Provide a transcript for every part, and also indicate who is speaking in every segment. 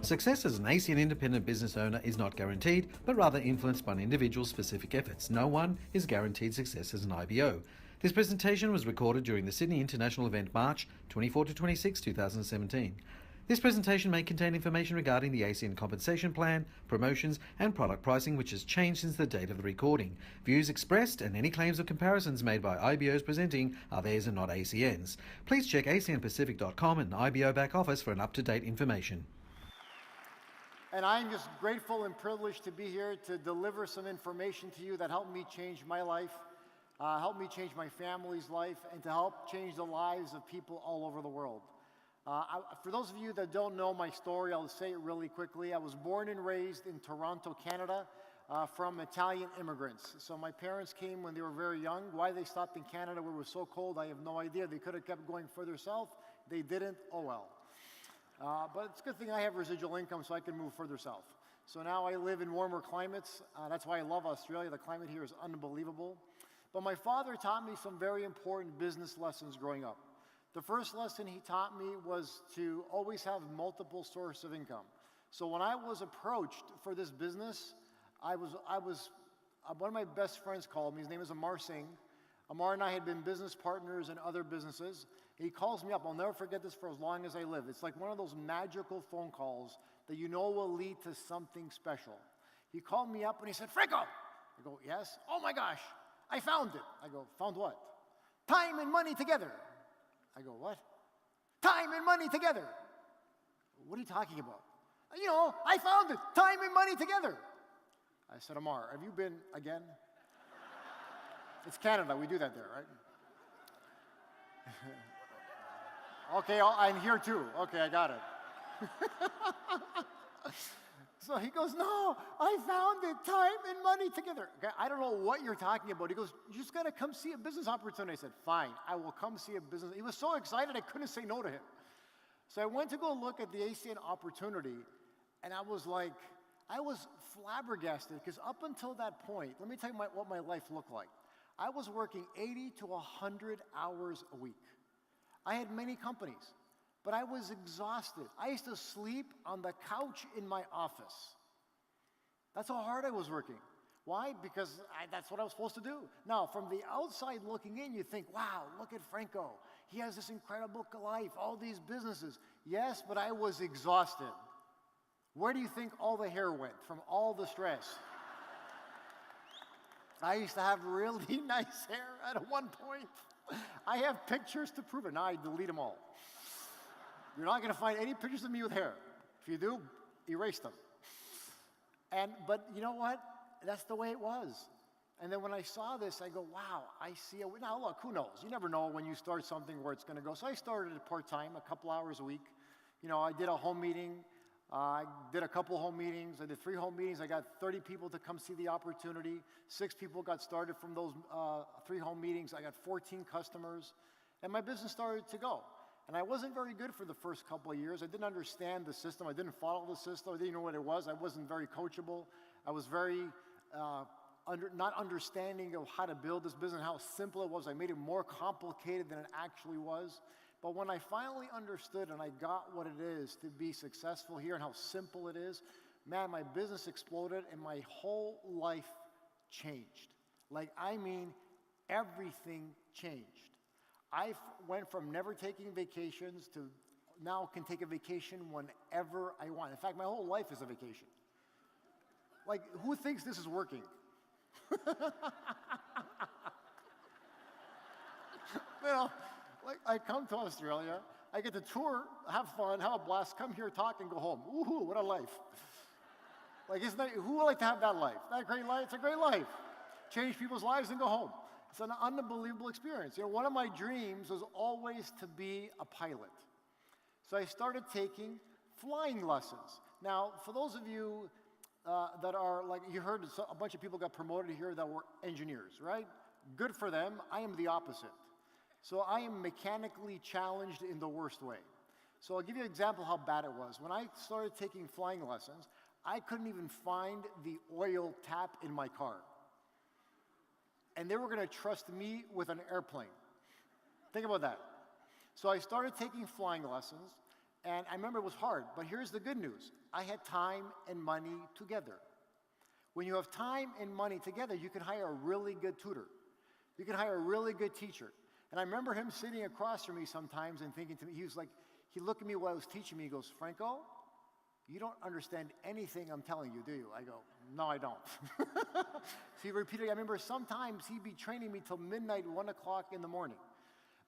Speaker 1: Success as an ACN independent business owner is not guaranteed, but rather influenced by an individual's specific efforts. No one is guaranteed success as an IBO. This presentation was recorded during the Sydney International Event March 24 to 26, 2017. This presentation may contain information regarding the ACN compensation plan, promotions and product pricing which has changed since the date of the recording. Views expressed and any claims or comparisons made by IBOs presenting are theirs and not ACN's. Please check acnpacific.com and IBO back office for an up-to-date information.
Speaker 2: And I'm just grateful and privileged to be here to deliver some information to you that helped me change my life, helped me change my family's life, and to help change the lives of people all over the world. For those of you that don't know my story, I'll say it really quickly. I was born and raised in Toronto, Canada, from Italian immigrants. So my parents came when they were very young. Why they stopped in Canada where it was so cold, I have no idea. They could have kept going further south. They didn't. Oh well. But it's a good thing I have residual income so I can move further south. So now I live in warmer climates. That's why I love Australia. The climate here is unbelievable. But my father taught me some very important business lessons growing up. The first lesson he taught me was to always have multiple sources of income. So when I was approached for this business, one of my best friends called me. His name is Amar Singh. Amar and I had been business partners in other businesses. He calls me up. I'll never forget this for as long as I live. It's like one of those magical phone calls that you know will lead to something special. He called me up and he said, "Franco!" I go, "Yes." "Oh my gosh, I found it." I go, "Found what?" "Time and money together." I go, "What?" "Time and money together." "What are you talking about?" "You know, I found it. Time and money together." I said, "Amar, have you been again?" It's Canada. We do that there, right? Okay, I'm here too. Okay, I got it. So he goes, "No, I found it. Time and money together." Okay, I don't know what you're talking about. He goes, "You just got to come see a business opportunity." I said, "Fine, I will come see a business." He was so excited I couldn't say no to him. So I went to go look at the ACN opportunity, and I was flabbergasted because up until that point, let me tell you what my life looked like. I was working 80 to 100 hours a week. I had many companies, but I was exhausted. I used to sleep on the couch in my office. That's how hard I was working. Why? Because that's what I was supposed to do. Now, from the outside looking in, you think, wow, look at Franco. He has this incredible life, all these businesses. Yes, but I was exhausted. Where do you think all the hair went from all the stress? I used to have really nice hair at one point. I have pictures to prove it. Now I delete them all. You're not going to find any pictures of me with hair. If you do, erase them. But you know what? That's the way it was. And then when I saw this, I go, wow, I see it. Now look, who knows? You never know when you start something where it's going to go. So I started it part-time, a couple hours a week. You know, I did a home meeting. I did a couple home meetings. I did 3 home meetings. I got 30 people to come see the opportunity. 6 people got started from those 3 home meetings. I got 14 customers. And my business started to go. And I wasn't very good for the first couple of years. I didn't understand the system. I didn't follow the system. I didn't know what it was. I wasn't very coachable. I was very not understanding of how to build this business, how simple it was. I made it more complicated than it actually was. But when I finally understood and I got what it is to be successful here and how simple it is, man, my business exploded and my whole life changed. Like, I mean, everything changed. I went from never taking vacations to now can take a vacation whenever I want. In fact, my whole life is a vacation. Like, who thinks this is working? You know, like, I come to Australia, I get to tour, have fun, have a blast, come here, talk, and go home. Woohoo, what a life. Like, isn't that, who would like to have that life? That a great life? It's a great life. Change people's lives and go home. It's an unbelievable experience. You know, one of my dreams was always to be a pilot. So I started taking flying lessons. Now, for those of you that are, like, you heard a bunch of people got promoted here that were engineers, right? Good for them. I am the opposite. So I am mechanically challenged in the worst way. So I'll give you an example how bad it was. When I started taking flying lessons, I couldn't even find the oil tap in my car. And they were going to trust me with an airplane. Think about that. So I started taking flying lessons, And I remember it was hard, but here's the good news. I had time and money together. When you have time and money together, you can hire a really good tutor. You can hire a really good teacher. And I remember him sitting across from me sometimes and thinking to me, he looked at me while I was teaching me, he goes, Franco, you don't understand anything I'm telling you, do you? I go, no, I don't. So he repeated, I remember sometimes he'd be training me till midnight, 1 o'clock in the morning.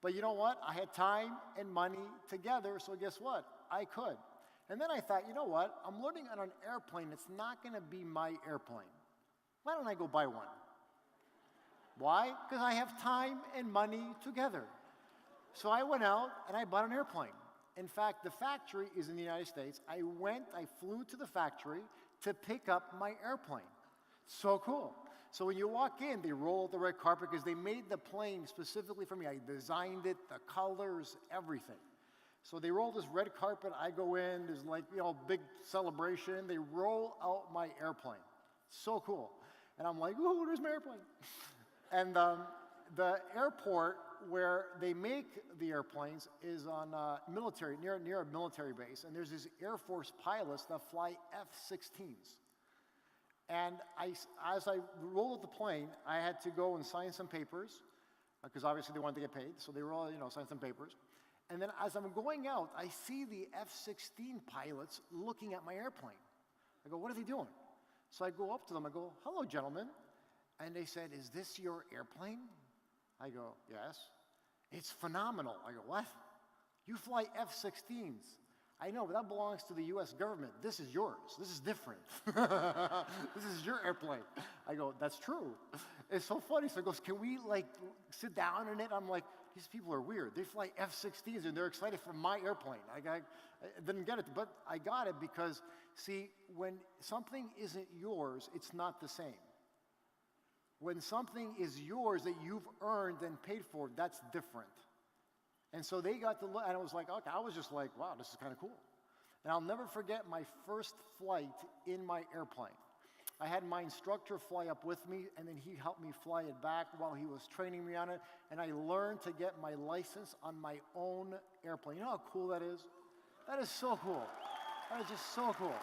Speaker 2: But you know what? I had time and money together, so guess what? I could. And then I thought, you know what? I'm learning on an airplane that's not going to be my airplane. Why don't I go buy one? Why? Because I have time and money together. So I went out and I bought an airplane. In fact, the factory is in the United States. I flew to the factory to pick up my airplane. So cool. So when you walk in, they roll out the red carpet because they made the plane specifically for me. I designed it, the colors, everything. So they roll this red carpet. I go in. There's like, big celebration. They roll out my airplane. So cool. And I'm like, ooh, there's my airplane. And the airport where they make the airplanes is on near a military base. And there's these Air Force pilots that fly F-16s. And as I rolled out the plane, I had to go and sign some papers, because obviously they wanted to get paid. So they roll, sign some papers. And then as I'm going out, I see the F-16 pilots looking at my airplane. I go, what are they doing? So I go up to them. I go, hello, gentlemen. And they said, is this your airplane? I go, yes. It's phenomenal. I go, what? You fly F-16s. I know, but that belongs to the U.S. government. This is yours. This is different. This is your airplane. I go, that's true. It's so funny. So he goes, can we sit down in it? I'm like, these people are weird. They fly F-16s and they're excited for my airplane. I didn't get it, but I got it because, see, when something isn't yours, it's not the same. When something is yours that you've earned and paid for, that's different. And so they got to look, and I was like, okay, I was just like, wow, this is kind of cool. And I'll never forget my first flight in my airplane. I had my instructor fly up with me, and then he helped me fly it back while he was training me on it, and I learned to get my license on my own airplane. You know how cool that is? That is so cool. That is just so cool.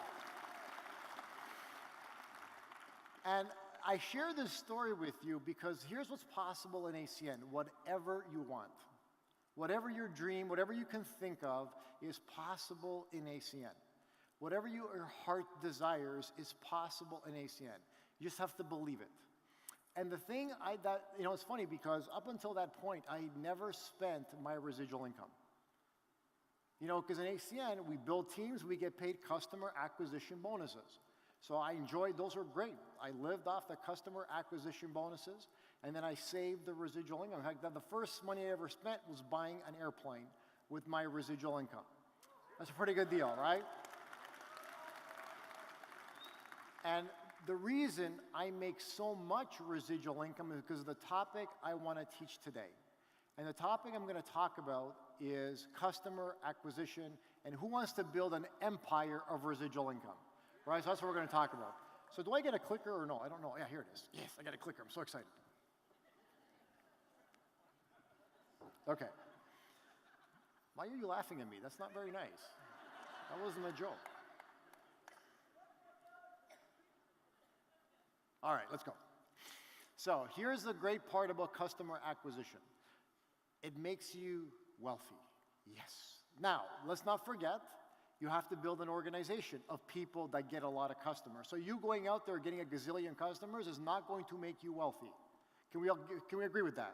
Speaker 2: And I share this story with you because here's what's possible in ACN, whatever you want. Whatever your dream, whatever you can think of is possible in ACN. Whatever your heart desires is possible in ACN. You just have to believe it. And the thing it's funny because up until that point, I never spent my residual income. Because in ACN, we build teams, we get paid customer acquisition bonuses. So I enjoyed, those were great. I lived off the customer acquisition bonuses, and then I saved the residual income. In fact, the first money I ever spent was buying an airplane with my residual income. That's a pretty good deal, right? And the reason I make so much residual income is because of the topic I want to teach today. And the topic I'm going to talk about is customer acquisition and who wants to build an empire of residual income. Right, so that's what we're going to talk about. So do I get a clicker or no? I don't know. Yeah, here it is. Yes, I got a clicker. I'm so excited. Okay. Why are you laughing at me? That's not very nice. That wasn't a joke. All right, let's go. So here's the great part about customer acquisition. It makes you wealthy. Yes. Now, let's not forget, you have to build an organization of people that get a lot of customers. So you going out there getting a gazillion customers is not going to make you wealthy. Can we agree with that?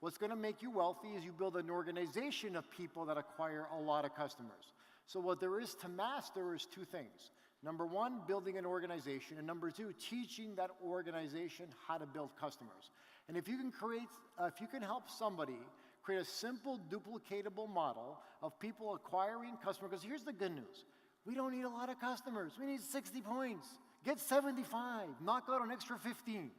Speaker 2: What's going to make you wealthy is you build an organization of people that acquire a lot of customers. So what there is to master is two things. Number one, building an organization, and number two, teaching that organization how to build customers. And if you can help somebody create a simple, duplicatable model of people acquiring customers, because here's the good news. We don't need a lot of customers. We need 60 points. Get 75. Knock out an extra 15.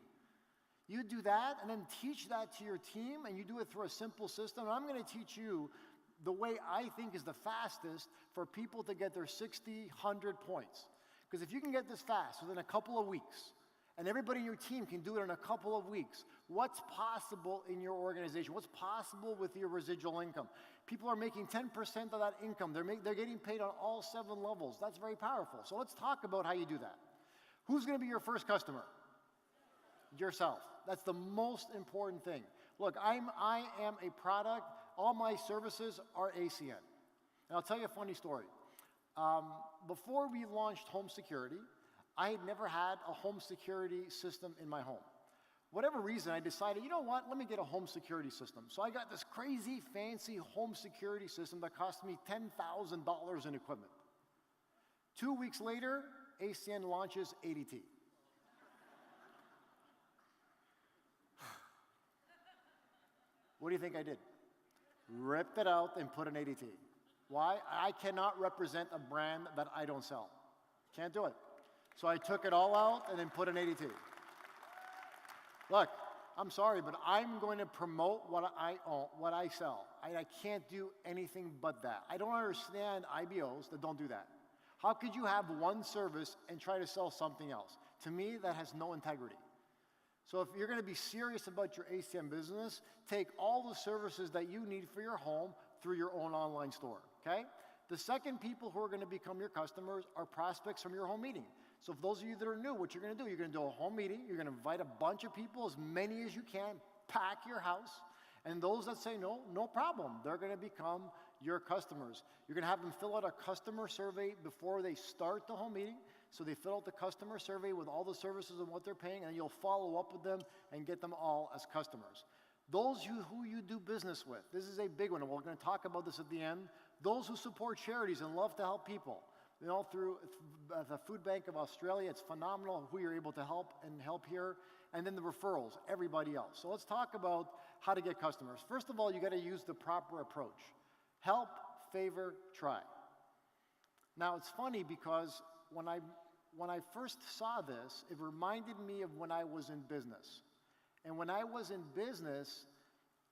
Speaker 2: You do that and then teach that to your team, and you do it through a simple system. And I'm going to teach you the way I think is the fastest for people to get their 60, 100 points. Because if you can get this fast within a couple of weeks, And everybody in your team can do it in a couple of weeks. What's possible in your organization? What's possible with your residual income? People are making 10% of that income. They're getting paid on all 7 levels. That's very powerful. So let's talk about how you do that. Who's going to be your first customer? Yourself. That's the most important thing. Look, I am a product. All my services are ACN. And I'll tell you a funny story. Before we launched home security, I had never had a home security system in my home. Whatever reason, I decided, you know what, let me get a home security system. So I got this crazy, fancy home security system that cost me $10,000 in equipment. 2 weeks later, ACN launches ADT. What do you think I did? Ripped it out and put an ADT. Why? I cannot represent a brand that I don't sell. Can't do it. So I took it all out and then put an ADT. Look, I'm sorry, but I'm going to promote what I own, what I sell. I can't do anything but that. I don't understand IBOs that don't do that. How could you have one service and try to sell something else? To me, that has no integrity. So if you're going to be serious about your ACN business, take all the services that you need for your home through your own online store, okay? The second people who are going to become your customers are prospects from your home meeting. So for those of you that are new, what you're going to do, you're going to do a home meeting, you're going to invite a bunch of people, as many as you can, pack your house, and those that say no, no problem. They're going to become your customers. You're going to have them fill out a customer survey before they start the home meeting. So they fill out the customer survey with all the services and what they're paying, and you'll follow up with them and get them all as customers. Those who you do business with, this is a big one, and we're going to talk about this at the end. Those who support charities and love to help people. You know, through the Food Bank of Australia, it's phenomenal who you're able to help here. And then the referrals, everybody else. So let's talk about how to get customers. First of all, you got to use the proper approach. Help, favor, try. Now, it's funny because when I first saw this, it reminded me of when I was in business. And when I was in business,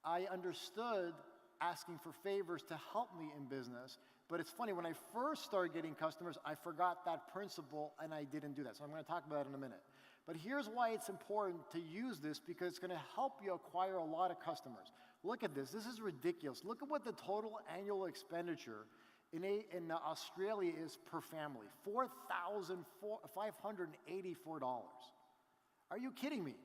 Speaker 2: I understood asking for favors to help me in business. But it's funny, when I first started getting customers, I forgot that principle and I didn't do that. So I'm going to talk about it in a minute. But here's why it's important to use this, because it's going to help you acquire a lot of customers. Look at this. This is ridiculous. Look at what the total annual expenditure in Australia is per family. $4,584. Are you kidding me?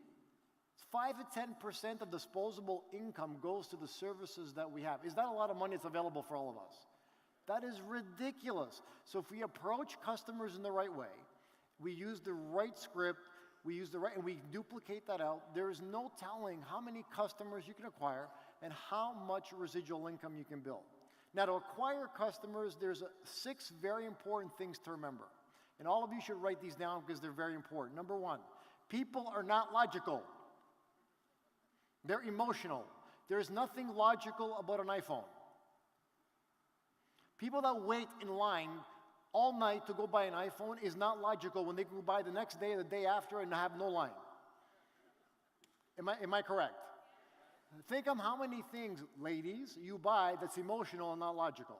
Speaker 2: 5 to 10% of disposable income goes to the services that we have. Is that a lot of money that's available for all of us? That is ridiculous. So if we approach customers in the right way, we use the right script, and we duplicate that out, there is no telling how many customers you can acquire and how much residual income you can build. Now, to acquire customers, there's 6 very important things to remember. And all of you should write these down because they're very important. Number 1, people are not logical. They're emotional. There's nothing logical about an iPhone. People that wait in line all night to go buy an iPhone is not logical when they can buy the next day or the day after and have no line. Am I correct? Think of how many things, ladies, you buy that's emotional and not logical.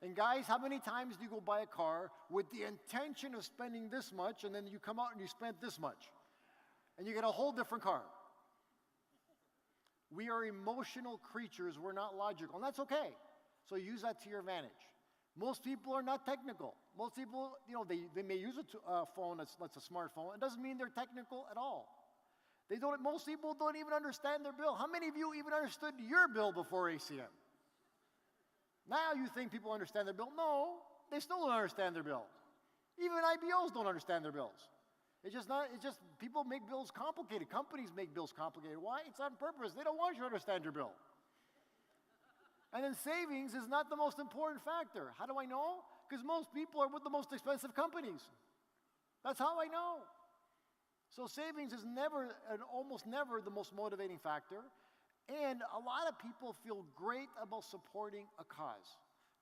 Speaker 2: And guys, how many times do you go buy a car with the intention of spending this much, and then you come out and you spend this much, and you get a whole different car? We are emotional creatures. We're not logical, and that's okay. So use that to your advantage. Most people are not technical. Most people, you know, they may use a phone that's a smartphone. It doesn't mean they're technical at all. Most people don't even understand their bill. How many of you even understood your bill before ACN? Now you think people understand their bill. No, they still don't understand their bill. Even IBOs don't understand their bills. It's just people make bills complicated. Companies make bills complicated. Why? It's on purpose. They don't want you to understand your bill. And then savings is not the most important factor. How do I know? Because most people are with the most expensive companies. That's how I know. So savings is never, and almost never, the most motivating factor. And a lot of people feel great about supporting a cause.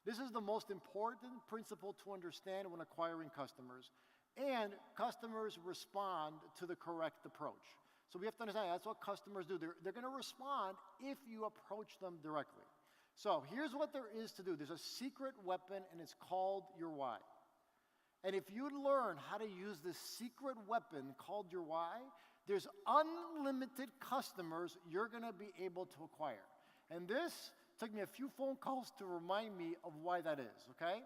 Speaker 2: This is the most important principle to understand when acquiring customers. And customers respond to the correct approach. So we have to understand that's what customers do. They're going to respond if you approach them directly. So here's what there is to do. There's a secret weapon, and it's called your why. And if you learn how to use this secret weapon called your why, there's unlimited customers you're going to be able to acquire. And this took me a few phone calls to remind me of why that is, okay?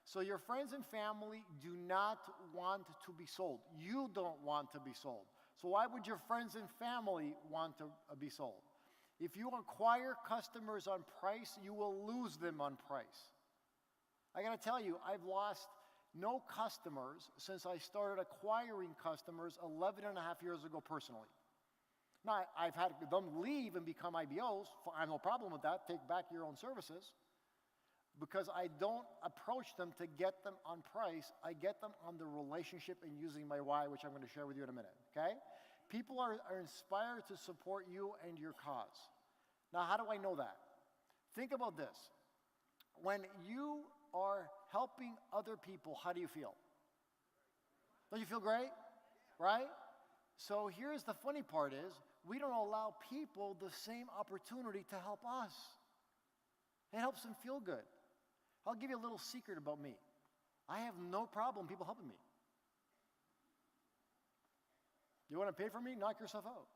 Speaker 2: So your friends and family do not want to be sold. You don't want to be sold. So why would your friends and family want to be sold? If you acquire customers on price, you will lose them on price. I got to tell you, I've lost no customers since I started acquiring customers 11 and a half years ago personally. Now, I've had them leave and become IBOs. I have no problem with that. Take back your own services. Because I don't approach them to get them on price. I get them on the relationship and using my why, which I'm going to share with you in a minute, okay? People are inspired to support you and your cause. Now, how do I know that? Think about this. When you are helping other people, how do you feel? Don't you feel great? Right? So here's the funny part is, we don't allow people the same opportunity to help us. It helps them feel good. I'll give you a little secret about me. I have no problem people helping me. You want to pay for me? Knock yourself out.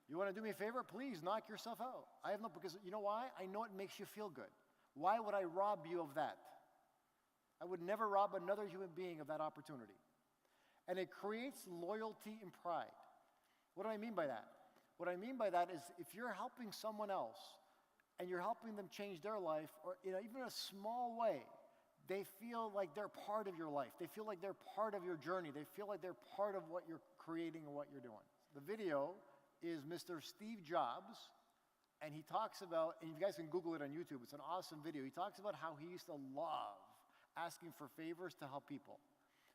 Speaker 2: You want to do me a favor? Please knock yourself out. I have no, because you know why? I know it makes you feel good. Why would I rob you of that? I would never rob another human being of that opportunity. And it creates loyalty and pride. What do I mean by that? What I mean by that is if you're helping someone else and you're helping them change their life, or even in a small way, they feel like they're part of your life. They feel like they're part of your journey. They feel like they're part of what you're creating and what you're doing. The video is Mr. Steve Jobs, and he talks about, and you guys can Google it on YouTube, it's an awesome video. He talks about how he used to love asking for favors to help people,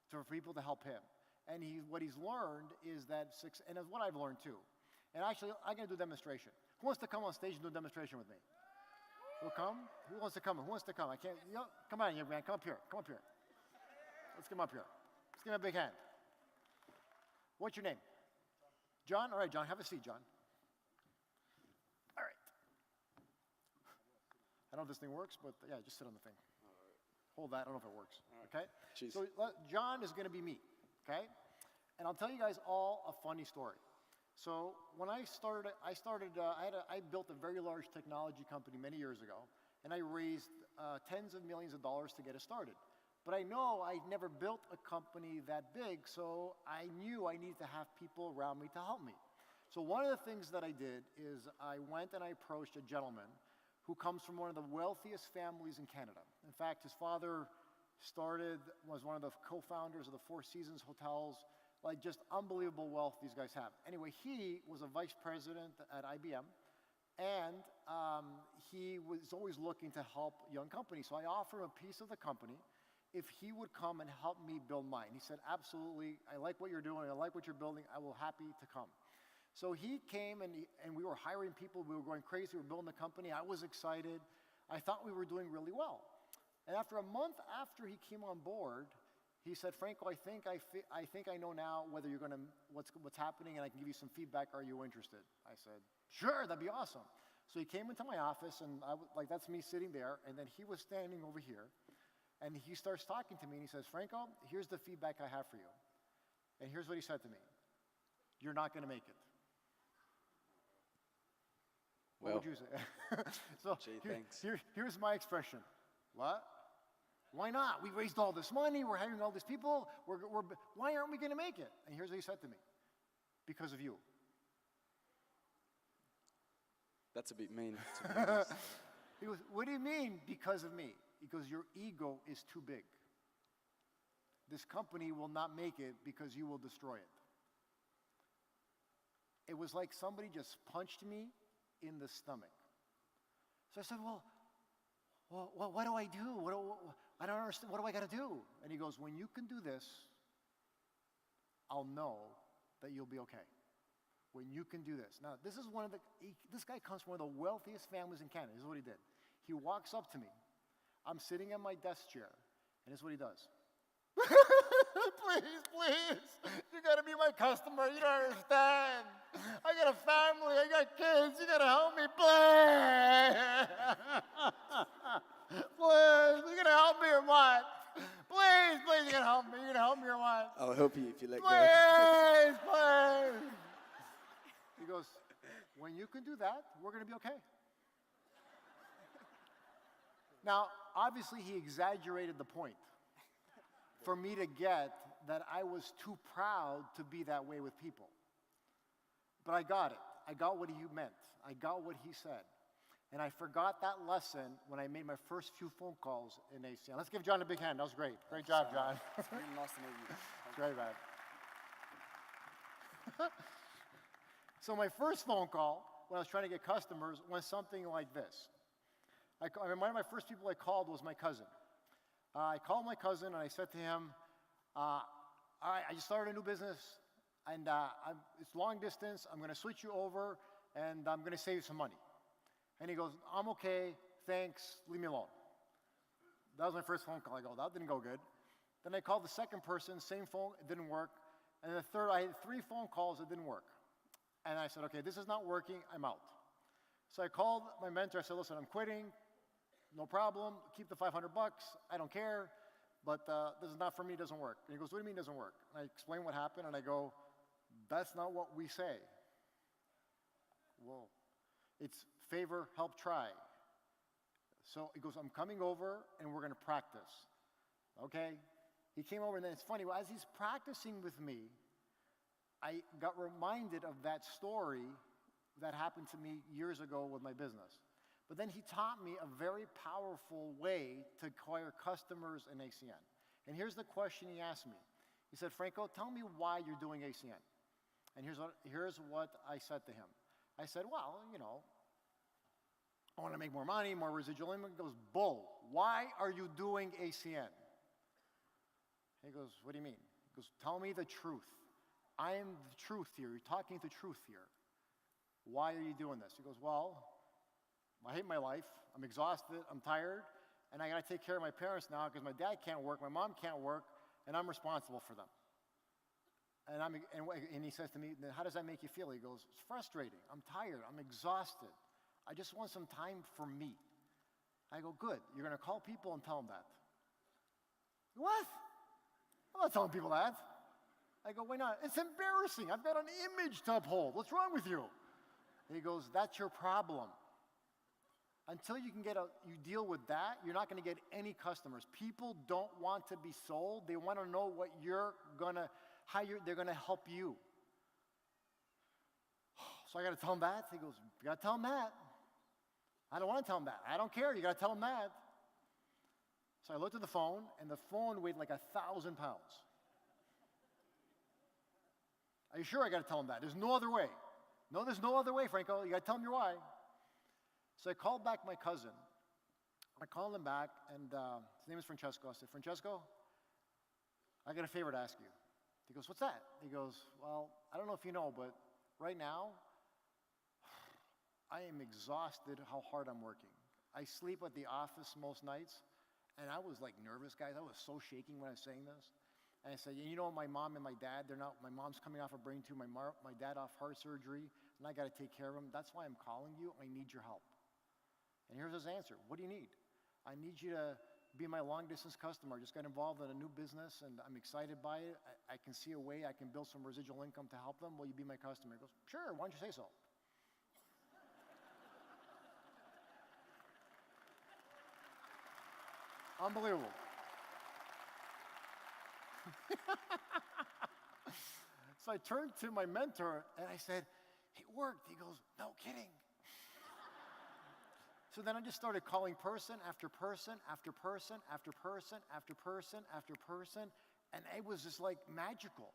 Speaker 2: for people to help him. And what he's learned is that, and it's what I've learned too. And actually, I'm going to do a demonstration. Who wants to come on stage and do a demonstration with me? Who'll come? Who wants to come? Who wants to come? I can't, come on, young man, come up here. Come up here. Let's come up here. Let's give him a big hand. What's your name? John? All right, John, have a seat, John. All right. I don't know if this thing works, but yeah, just sit on the thing. Hold that, I don't know if it works, okay? Jeez. So John is going to be me, okay? And I'll tell you guys all a funny story. So when I built a very large technology company many years ago, and I raised tens of millions of dollars to get it started. But I know I'd never built a company that big, so I knew I needed to have people around me to help me. So one of the things that I did is I went and I approached a gentleman who comes from one of the wealthiest families in Canada. In fact, his father was one of the co-founders of the Four Seasons hotels. Like, just unbelievable wealth these guys have. Anyway, he was a vice president at IBM, and he was always looking to help young companies. So I offered him a piece of the company if he would come and help me build mine. He said, absolutely, I like what you're doing, I like what you're building, I will happy to come. So he came, and we were hiring people, we were going crazy, we were building the company, I was excited, I thought we were doing really well. And after a month after he came on board, he said, Franco, I think I know now whether you're gonna, what's happening, and I can give you some feedback. Are you interested? I said, sure, that'd be awesome. So he came into my office, and that's me sitting there, and then he was standing over here, and he starts talking to me, and he says, Franco, here's the feedback I have for you. And here's what he said to me. You're not gonna make it. What would you say? So
Speaker 3: gee,
Speaker 2: here's my expression. What? Why not? We raised all this money. We're hiring all these people. Why aren't we going to make it? And here's what he said to me. Because of you.
Speaker 3: That's a bit mean, to be honest.
Speaker 2: He goes, what do you mean, because of me? He goes, your ego is too big. This company will not make it because you will destroy it. It was like somebody just punched me in the stomach. So I said, well, what do I do? I don't understand. What do I got to do? And he goes, when you can do this, I'll know that you'll be okay. When you can do this. Now, this is this guy comes from one of the wealthiest families in Canada. This is what he did. He walks up to me. I'm sitting in my desk chair, and this is what he does. Please, you got to be my customer. You don't understand. I got a family. I got kids. You got to help me, please. Please, you going to help me or what? Please,
Speaker 3: I'll help you if you let go.
Speaker 2: Please. He goes, when you can do that, we're going to be okay. Now, obviously, he exaggerated the point for me to get that I was too proud to be that way with people. But I got it. I got what he meant. I got what he said. And I forgot that lesson when I made my first few phone calls in ACN. Let's give John a big hand. That was great. Great job, John.
Speaker 3: It's really nice to meet you.
Speaker 2: Great, man. So my first phone call, when I was trying to get customers, went something like this. One of my first people I called was my cousin. I called my cousin and I said to him, all right, I just started a new business and it's long distance. I'm going to switch you over and I'm going to save some money. And he goes, I'm okay, thanks, leave me alone. That was my first phone call. I go, that didn't go good. Then I called the second person, same phone, it didn't work. And then the third, I had 3 phone calls, it didn't work. And I said, okay, this is not working, I'm out. So I called my mentor, I said, listen, I'm quitting, no problem, keep the $500, I don't care, but this is not for me, it doesn't work. And he goes, what do you mean it doesn't work? And I explain what happened, and I go, that's not what we say. Whoa. It's favor, help, try. So he goes, I'm coming over, and we're going to practice. Okay? He came over, and then it's funny, as he's practicing with me, I got reminded of that story that happened to me years ago with my business. But then he taught me a very powerful way to acquire customers in ACN. And here's the question he asked me. He said, Franco, tell me why you're doing ACN. And here's what I said to him. I said, well, you know, I want to make more money, more residual income. He goes, bull, why are you doing ACN? He goes, what do you mean? He goes, tell me the truth. I am the truth here. You're talking the truth here. Why are you doing this? He goes, well, I hate my life. I'm exhausted. I'm tired. And I got to take care of my parents now because my dad can't work, my mom can't work, and I'm responsible for them. And he says to me, how does that make you feel? He goes, it's frustrating. I'm tired. I'm exhausted. I just want some time for me. I go, good. You're going to call people and tell them that. What? I'm not telling people that. I go, why not? It's embarrassing. I've got an image to uphold. What's wrong with you? He goes, that's your problem. Until you can you deal with that, you're not going to get any customers. People don't want to be sold. They want to know what they're going to help you. So I got to tell him that. He goes, you got to tell him that. I don't want to tell him that. I don't care. You got to tell him that. So I looked at the phone, and the phone weighed like 1,000 pounds. Are you sure I got to tell him that? There's no other way. No, there's no other way, Franco. You got to tell him your why. So I called back my cousin. I called him back, and his name is Francesco. I said, Francesco, I got a favor to ask you. He goes, what's that? He goes, well, I don't know if you know, but right now, I am exhausted how hard I'm working. I sleep at the office most nights, and I was like nervous, guys. I was so shaking when I was saying this. And I said, you know, my mom and my dad, my mom's coming off a brain tumor, my dad off heart surgery, and I got to take care of him. That's why I'm calling you. I need your help. And here's his answer. What do you need? I need you to be my long-distance customer. I just got involved in a new business, and I'm excited by it. I can see a way I can build some residual income to help them. Will you be my customer? He goes, sure. Why don't you say so? Unbelievable. So I turned to my mentor, and I said, it worked. He goes, no kidding. So then I just started calling person after person after person after person after person after person, and it was just like magical.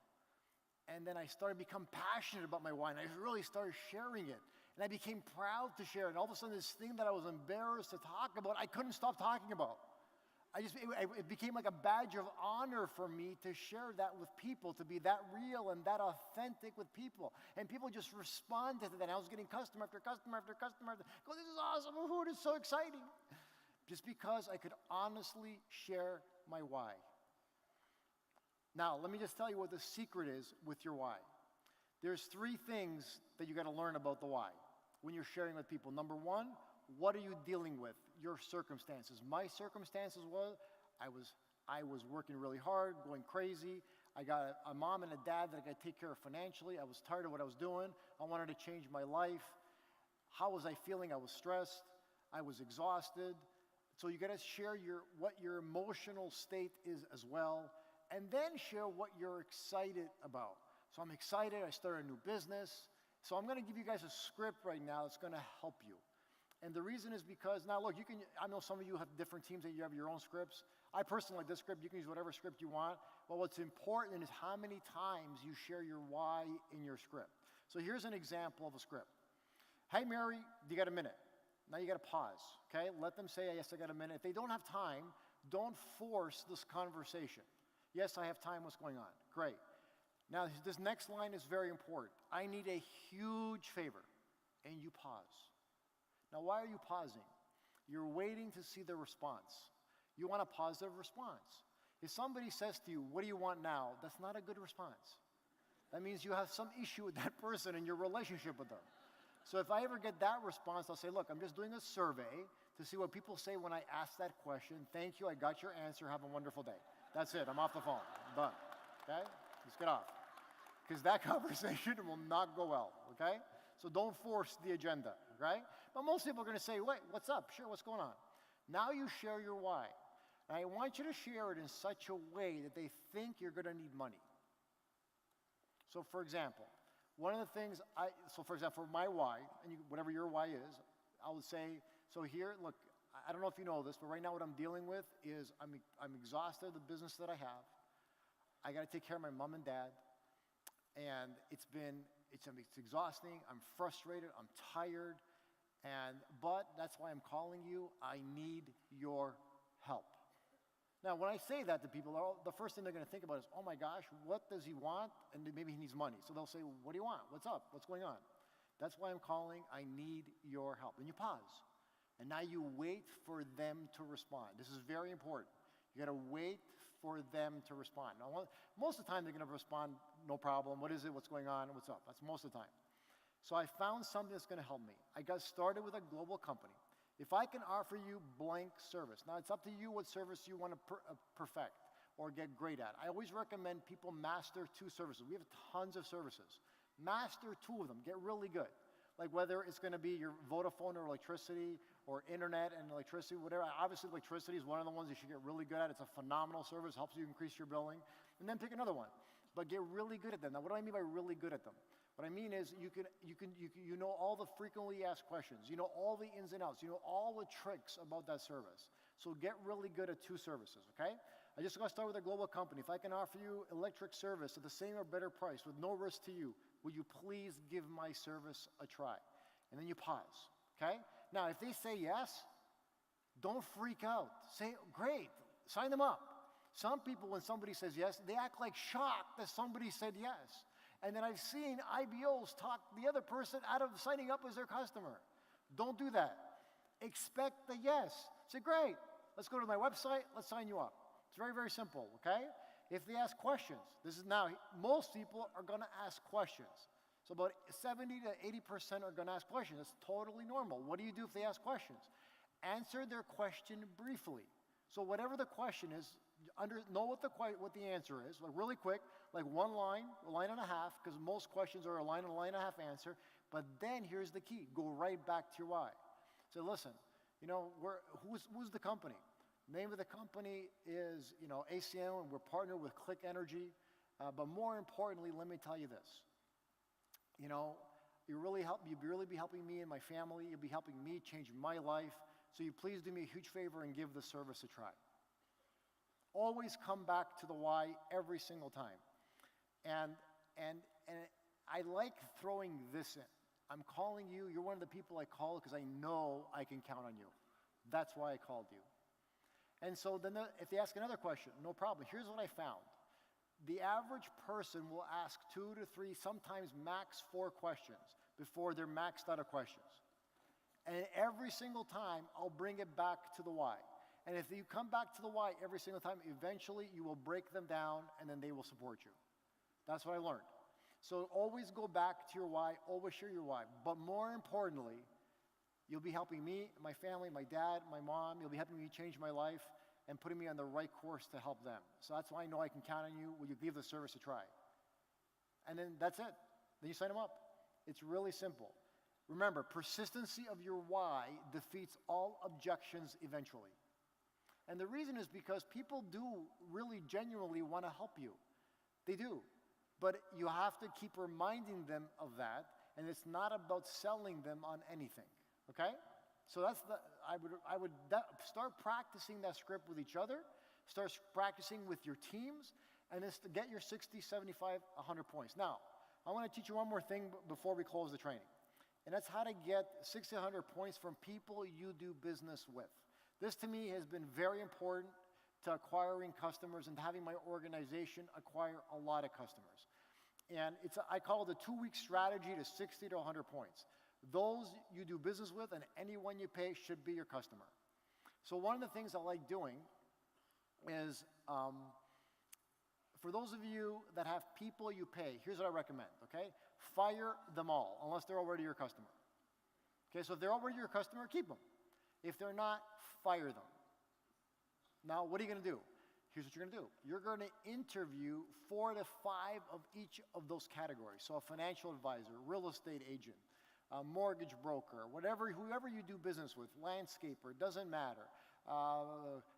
Speaker 2: And then I started to become passionate about my wine. I really started sharing it, and I became proud to share it. And all of a sudden, this thing that I was embarrassed to talk about, I couldn't stop talking about. It became like a badge of honor for me to share that with people, to be that real and that authentic with people. And people just responded to that. And I was getting customer after customer after customer. Go, this is awesome. Ooh, this is so exciting. Just because I could honestly share my why. Now, let me just tell you what the secret is with your why. There's 3 things that you got to learn about the why when you're sharing with people. Number 1, what are you dealing with? Your circumstances. My circumstances was I was working really hard, going crazy. I got a mom and a dad that I got to take care of financially. I was tired of what I was doing. I wanted to change my life. How was I feeling? I was stressed. I was exhausted. So you got to share what your emotional state is as well, and then share what you're excited about. So I'm excited. I started a new business. So I'm going to give you guys a script right now that's going to help you. And the reason is because, now look, I know some of you have different teams and you have your own scripts. I personally like this script. You can use whatever script you want. But what's important is how many times you share your why in your script. So here's an example of a script. Hey, Mary, you got a minute? Now you got to pause, okay? Let them say, yes, I got a minute. If they don't have time, don't force this conversation. Yes, I have time. What's going on? Great. Now, this next line is very important. I need a huge favor. And you pause. Now, why are you pausing? You're waiting to see the response. You want a positive response. If somebody says to you, what do you want now? That's not a good response. That means you have some issue with that person in your relationship with them. So if I ever get that response, I'll say, look, I'm just doing a survey to see what people say when I ask that question. Thank you, I got your answer, have a wonderful day. That's it, I'm off the phone, I'm done, okay? Just get off. Because that conversation will not go well, okay? So don't force the agenda, right? But most people are going to say, wait, what's up? Sure, what's going on? Now you share your why. And I want you to share it in such a way that they think you're going to need money. So for example, one of the things for example, my why, and whatever your why is, I would say, so here, look, I don't know if you know this, but right now what I'm dealing with is I'm exhausted of the business that I have. I got to take care of my mom and dad. And it's exhausting, I'm frustrated, I'm tired, but that's why I'm calling you. I need your help. Now, when I say that to people, the first thing they're going to think about is, oh my gosh, what does he want? And maybe he needs money. So they'll say, what do you want? What's up? What's going on? That's why I'm calling. I need your help. And you pause. And now you wait for them to respond. This is very important. You got to wait for them to respond. Now, most of the time, they're going to respond, no problem. What is it? What's going on? What's up? That's most of the time. So I found something that's going to help me. I got started with a global company. If I can offer you blank service, now it's up to you what service you want to perfect or get great at. I always recommend people master 2 services. We have tons of services. Master 2 of them. Get really good. Like whether it's going to be your Vodafone or electricity or internet and electricity, whatever. Obviously, electricity is one of the ones you should get really good at. It's a phenomenal service, helps you increase your billing. And then pick another one. But get really good at them. Now, what do I mean by really good at them? What I mean is you know all the frequently asked questions. You know all the ins and outs. You know all the tricks about that service. So get really good at 2 services, okay? I just got to start with a global company. If I can offer you electric service at the same or better price with no risk to you, will you please give my service a try? And then you pause, okay? Now, if they say yes, don't freak out. Say, great, sign them up. Some people, when somebody says yes, they act like shocked that somebody said yes. And then I've seen IBOs talk the other person out of signing up as their customer. Don't do that. Expect the yes. Say, great, let's go to my website, let's sign you up. It's very, very simple, okay? If they ask questions, most people are going to ask questions. So about 70 to 80% are going to ask questions. That's totally normal. What do you do if they ask questions? Answer their question briefly. So whatever the question is, know what the answer is, like really quick, like one line, a line and a half, because most questions are a line and a half answer. But then here's the key: go right back to your why. So listen, who's the company? Name of the company is ACN, and we're partnered with Click Energy. But more importantly, let me tell you this: you'll really be helping me and my family. You'll be helping me change my life. So you please do me a huge favor and give the service a try. Always come back to the why every single time. And I like throwing this in. I'm calling you. You're one of the people I call because I know I can count on you. That's why I called you. And so then if they ask another question, no problem. Here's what I found. The average person will ask 2 to 3, sometimes max 4 questions before they're maxed out of questions. And every single time, I'll bring it back to the why. And if you come back to the why every single time, eventually you will break them down and then they will support you. That's what I learned. So always go back to your why, always share your why. But more importantly, you'll be helping me, my family, my dad, my mom. You'll be helping me change my life. and putting me on the right course to help them. So that's why I know I can count on you. Will you give the service a try? And then that's it. Then you sign them up. It's really simple. Remember, persistency of your why defeats all objections eventually. And the reason is because people do really genuinely want to help you. They do. But you have to keep reminding them of that, and it's not about selling them on anything, okay? So that's I would start practicing that script with each other, start practicing with your teams, and it's to get your 60, 75, 100 points. Now, I want to teach you one more thing before we close the training, and that's how to get 60, 100 points from people you do business with. This, to me, has been very important to acquiring customers and having my organization acquire a lot of customers. And I call it the 2-week strategy to 60 to 100 points. Those you do business with and anyone you pay should be your customer. So one of the things I like doing is, for those of you that have people you pay, here's what I recommend, okay? Fire them all, unless they're already your customer. Okay, so if they're already your customer, keep them. If they're not, fire them. Now, what are you going to do? Here's what you're going to do. You're going to interview 4 to 5 of each of those categories. So a financial advisor, real estate agent, a mortgage broker, whoever you do business with, landscaper, doesn't matter,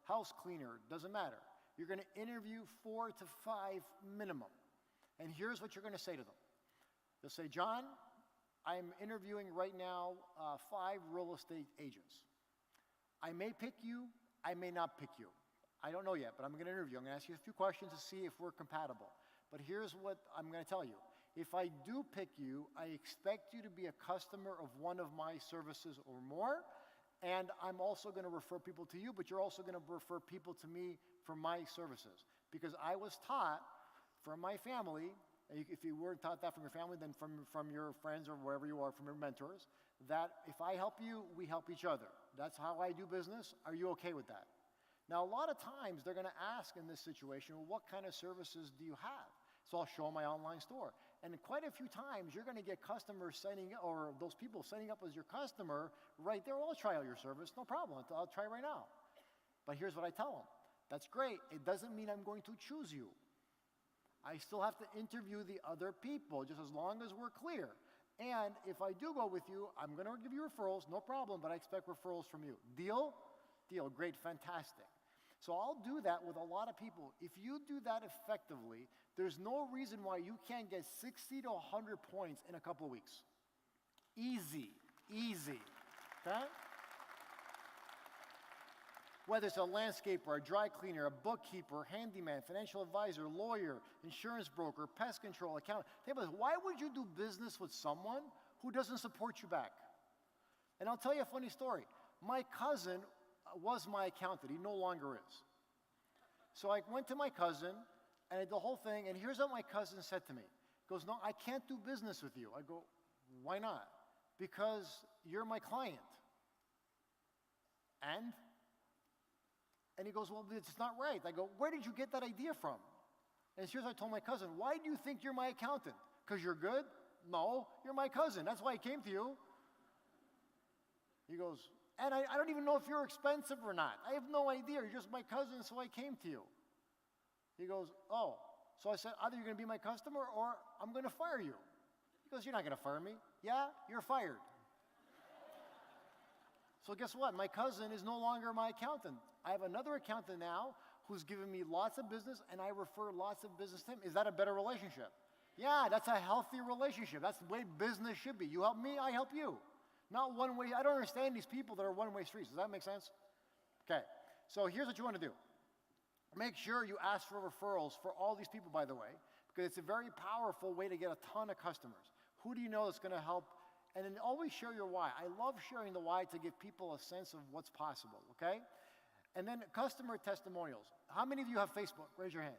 Speaker 2: house cleaner, doesn't matter. You're going to interview 4 to 5 minimum. And here's what you're going to say to them. You'll say, John, I'm interviewing right now 5 real estate agents. I may pick you, I may not pick you. I don't know yet, but I'm going to interview. I'm going to ask you a few questions to see if we're compatible. But here's what I'm going to tell you. If I do pick you, I expect you to be a customer of one of my services or more, and I'm also going to refer people to you, but you're also going to refer people to me for my services. Because I was taught from my family, if you weren't taught that from your family, then from your friends or wherever you are, from your mentors, that if I help you, we help each other. That's how I do business. Are you okay with that? Now, a lot of times they're going to ask in this situation, well, what kind of services do you have? So I'll show them my online store. And quite a few times you're going to get customers signing, or those people signing up as your customer right there. Well, I'll try out your service, no problem. I'll try right now. But here's what I tell them. That's great. It doesn't mean I'm going to choose you. I still have to interview the other people, just as long as we're clear. And if I do go with you, I'm going to give you referrals, no problem, but I expect referrals from you. Deal? Deal. Great. Fantastic. So I'll do that with a lot of people. If you do that effectively, there's no reason why you can't get 60 to 100 points in a couple of weeks. Easy. Easy. Okay? Whether it's a landscaper, a dry cleaner, a bookkeeper, handyman, financial advisor, lawyer, insurance broker, pest control, accountant. Why would you do business with someone who doesn't support you back? And I'll tell you a funny story. My cousin was my accountant. He no longer is. So I went to my cousin, and I did the whole thing, and here's what my cousin said to me. He goes, no, I can't do business with you. I go, why not? Because you're my client. And he goes, well, it's not right. I go, where did you get that idea from? And here's what I told my cousin, why do you think you're my accountant? Because you're good? No, you're my cousin. That's why I came to you. He goes, and I don't even know if you're expensive or not. I have no idea. You're just my cousin, so I came to you. He goes, oh. So I said, either you're going to be my customer or I'm going to fire you. He goes, you're not going to fire me. Yeah, you're fired. So guess what? My cousin is no longer my accountant. I have another accountant now who's giving me lots of business, and I refer lots of business to him. Is that a better relationship? Yeah, that's a healthy relationship. That's the way business should be. You help me, I help you. Not one way. I don't understand these people that are one-way streets. Does that make sense? Okay, so here's what you want to do. Make sure you ask for referrals for all these people, by the way, because it's a very powerful way to get a ton of customers. Who do you know that's going to help? And then always share your why. I love sharing the why to give people a sense of what's possible, okay? And then customer testimonials. How many of you have Facebook? Raise your hand.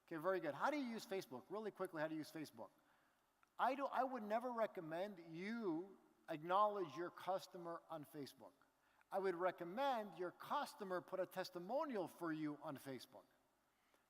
Speaker 2: Okay, very good. How do you use Facebook? Really quickly, how do you use Facebook? I would never recommend you acknowledge your customer on Facebook. I would recommend your customer put a testimonial for you on Facebook.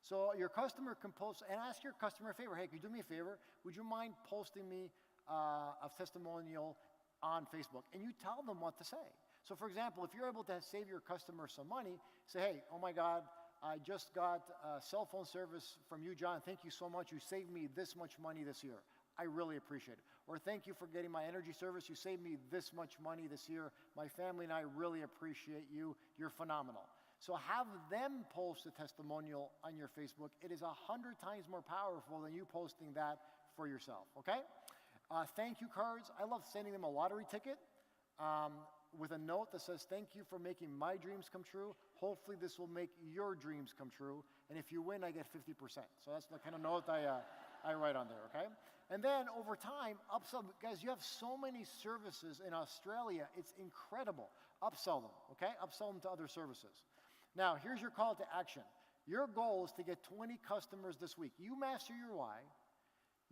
Speaker 2: So your customer can post, and ask your customer a favor. Hey, can you do me a favor? Would you mind posting me a testimonial on Facebook? And you tell them what to say. So for example, if you're able to save your customer some money, say, hey, oh my God, I just got cell phone service from you, John. Thank you so much. You saved me this much money this year. I really appreciate it. Or thank you for getting my energy service. You saved me this much money this year. My family and I really appreciate you. You're phenomenal. So have them post a testimonial on your Facebook. It is 100 times more powerful than you posting that for yourself, okay? Thank you cards. I love sending them a lottery ticket with a note that says, thank you for making my dreams come true. Hopefully this will make your dreams come true. And if you win, I get 50%. So that's the kind of note I write on there, okay? And then over time, upsell. Guys, you have so many services in Australia. It's incredible. Upsell them, okay? Upsell them to other services. Now, here's your call to action. Your goal is to get 20 customers this week. You master your why.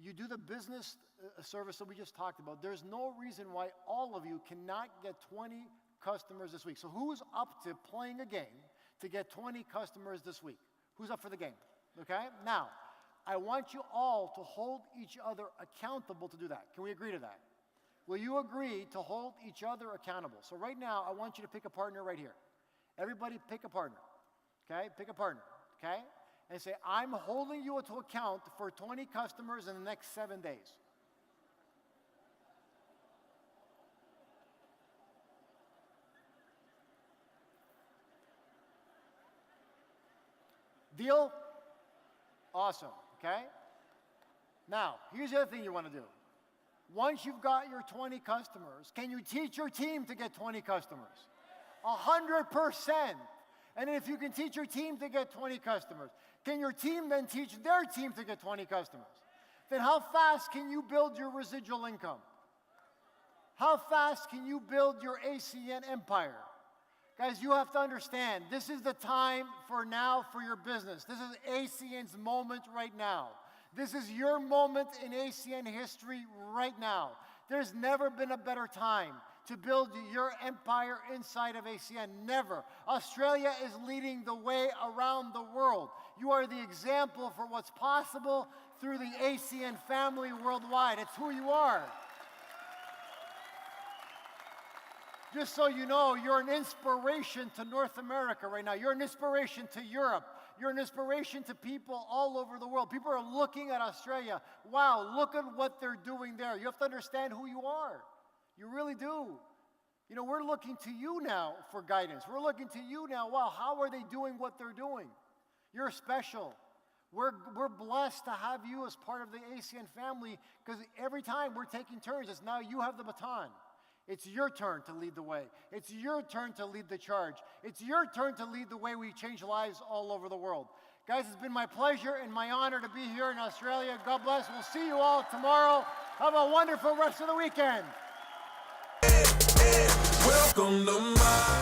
Speaker 2: You do the business service that we just talked about. There's no reason why all of you cannot get 20 customers this week. So who's up to playing a game to get 20 customers this week? Who's up for the game? Okay? Now, I want you all to hold each other accountable to do that. Can we agree to that? Will you agree to hold each other accountable? So right now, I want you to pick a partner right here. Everybody pick a partner, okay? Pick a partner, okay? And say, I'm holding you to account for 20 customers in the next 7 days. Deal? Awesome, okay? Now, here's the other thing you want to do. Once you've got your 20 customers, can you teach your team to get 20 customers? 100%. And if you can teach your team to get 20 customers, can your team then teach their team to get 20 customers? Then how fast can you build your residual income? How fast can you build your ACN empire? Guys, you have to understand, this is the time for now for your business. This is ACN's moment right now. This is your moment in ACN history right now. There's never been a better time to build your empire inside of ACN. Never. Australia is leading the way around the world. You are the example for what's possible through the ACN family worldwide. It's who you are. Just so you know, you're an inspiration to North America right now. You're an inspiration to Europe. You're an inspiration to people all over the world. People are looking at Australia. Wow, look at what they're doing there. You have to understand who you are. You really do. You know, we're looking to you now for guidance. We're looking to you now. Wow, how are they doing what they're doing? You're special. We're blessed to have you as part of the ACN family because every time we're taking turns, it's now you have the baton. It's your turn to lead the way. It's your turn to lead the charge. It's your turn to lead the way we change lives all over the world. Guys, it's been my pleasure and my honor to be here in Australia. God bless. We'll see you all tomorrow. Have a wonderful rest of the weekend.
Speaker 4: Welcome to my